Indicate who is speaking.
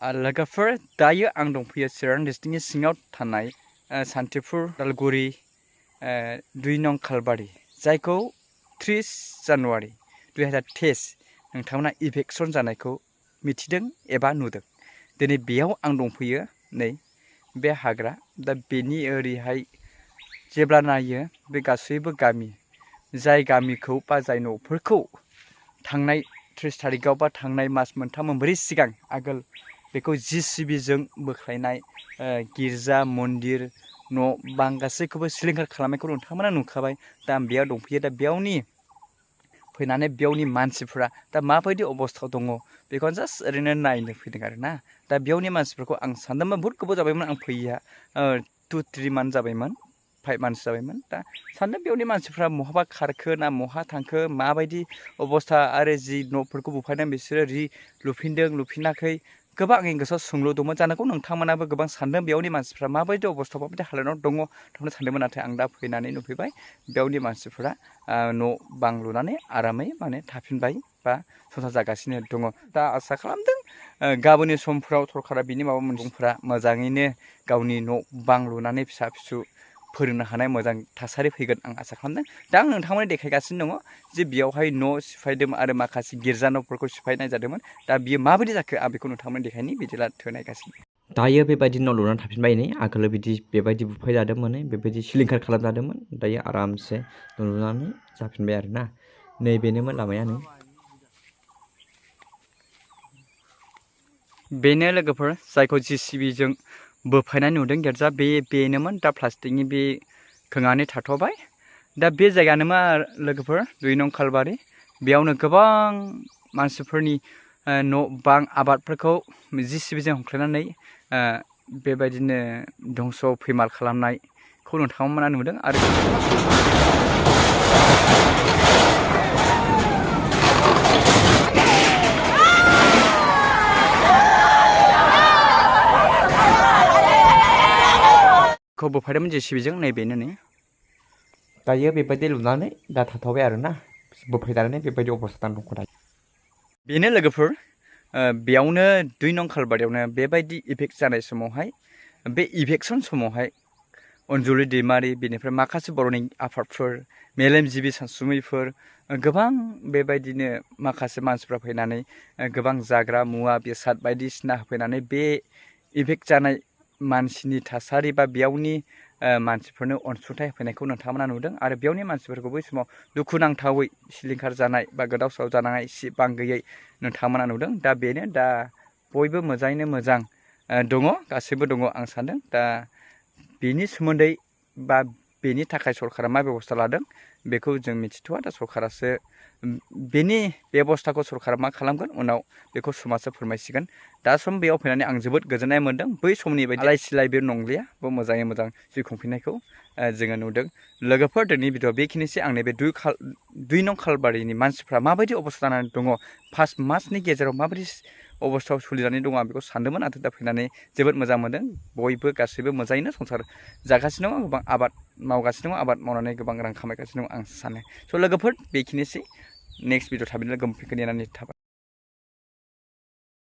Speaker 1: लोगोफोर दायो आं दंफैयो चिरां डिस्ट्रिक्टनि सिङाव थानाय सान्तिपुर उदालगुरि 2 नं खालबारि जायखौ 30 जानुवारि 2023 नोंथांमोना इभेक्सन जानायखौ मिथिदों एबा नुदों। दिनै बेयाव आं दंफैयो नै बे हाग्रा दा बेनि ओरैहाय जेब्ला नायो बे गासैबो गामि जाय गामिखौ बा जाय न'फोरखौ थांनाय 30 तारिखआव बा थांनाय मास मोनथाम मोनब्रै सिगां आगोल बेखौ जिसिबिजों बोख्लायनाय गिर्जा मन्दिर न' बां गासैखौबो सिलिंखार खालामनायखौ नोंथांमोना नुखाबाय। दा आं बेयाव दंफैयो। दा बेयावनि फैनानै बेयावनि मानसिफ्रा दा माबायदि अबस्थायाव दङ बेखौ जास्ट ओरैनो नायनो फैदों आरो ना। दा बेयावनि मानसिफोरखौ आं सानदोंमोन बहुद गोबाव जाबायमोन आं फैयैया 2-3 मान्थ जाबायमोन 5 मान्थ्स जाबायमोन। दा सानदों बेयावनि मानसिफ्रा बहाबा खारखो ना बहा थांखो माबायदि अबस्था आरो जि न'फोरखौ बुफायदों बिसोरो लुफिनदों लुफिनाखै गोबां आंनि गोसोआव सोंलु दंमोन। जानांगौ नोंथांमोनाबो गोबां सानदों बेयावनि मानसिफ्रा माबायदि अबस्था माबायदि हालोदाव दङ थांनो सानदोंमोन। नाथाय आं दा फैनानै नुफैबाय बेयावनि मानसिफ्रा न' बां लुनानै आरामै माने थाफिनबाय बा संसार जागासिनो दङ। दा आसा खालामदों गाबोननि समफ्राव सरकारा बिनि माबा मोनसेफ्रा मोजाङैनो गावनि न' बां लुनानै फिसा फिसौ फोरोंनो हानाय मोजां थासारि फैगोन आं आसा खालामदों। दा आं नोंथांमोननो देखायगासिनो दङ जे बेयावहाय न' सिफायदोंमोन आरो माखासे गिर्जा न'फोरखौ सिफायनाय जादोंमोन। दा बियो माबायदि जाखो आं बेखौ नोंथांमोननो देखायनि बिदिला नायगासिनो। दायो बेबायदि न' लुनानै थाफिनबाय नै आगोल बेबायदि बुफाय जादोंमोन बेबायदि सिलिंखार खालामजादोंमोन। दायो आरामसे न' लुनानै जाफिनबाय आरो ना। नैबेनोमोन लामाया नै बेनो लोगोफोर जायखौ जिसिबिजों बोफायनाय नुदों गिर्जा बेनोमोन। दा प्लास्टिकनि बे खोङानै थाथ'बाय। दा बे जायगायानोमा लोगोफोर 2 नं खालबारि बेयावनो गोबां मानसिफोरनि न' बां आबादफोरखौ जिसिबिजों हुख्लायनानै बेबायदिनो धंस' फैमाल खालामनायखौ नोंथांमोना नुदों। आरो खौ बोफायदोंमोन जिसिबिजों नैबेनो नै दायो बेबायदि लुनानै दा थाथ'बाय आरो ना बोफायजानानै बेबायदि अबस्था दङ दायो। बेनो लोगोफोर बेयावनो 2 नं खालबारियावनो बेबायदि इफेक्ट जानाय समावहाय बे इभेक्सन समावहाय अनजुलि दैमारि बेनिफ्राय माखासे बर'नि आफादफोर मेलेमजिबि सानसुमैफोर गोबां बेबायदिनो माखासे मानसिफ्रा फैनानै गोबां जाग्रा मुवा बेसाद बायदिसिना होफैनानै बे इफेक्ट जानाय मानसिनि थासारि बा बेयावनि मानसिफोरनो अनसुंथाइ होफैनायखौ नोंथांमोना नुदों। आरो बेयावनि मानसिफोरखौ बै समाव दुखुनांथावै सिलिंखार जानाय बा गोदाव सोराव जानाय सि बां गैयै नोंथांमोना नुदों। दा बेनो दा बयबो मोजाङैनो मोजां दङ गासैबो दङ आं सानदों। दा बेनि सोमोन्दै बा बेनि थाखाय सरकारा मा बेबस्था लादों बेखौ जों मिथिथ'वा। दा सरकारासो बेनि बेबस्थाखौ सरकारा मा खालामगोन उनाव बेखौ समाजा फोरमायसिगोन। दा सम बेयाव फैनानै आं जोबोद गोजोननाय मोन्दों। बै समनि बायदि आलाय सिलाय बे नंलिया मोजाङै मोजां जिउ खुंफिननायखौ जोङो नुदों। लोगोफोर दिनैनि भिडिअ बेखिनिसै। आंनि बे 2 नं खालबारिनि मानसिफ्रा माबायदि अबस्था जानानै दङ 5 मासनि गेजेराव माबायदि अबस्थायाव सोलिनानै दङ आं बेखौ सानदोंमोन। नाथाय दा फैनानै जोबोद मोजां मोनदों। बयबो गासैबो मोजाङैनो संसार जागासिनो दङ। गोबां आबाद मावगासिनो दङ। आबाद मावनानै गोबां रां खामायगासिनो दङ आं सानो। स' लोगोफोर बेखिनिसै। नेक्स्ट भिडिअ थाबैनो लोगो मोनफिनगोन नेनानै थाबाय।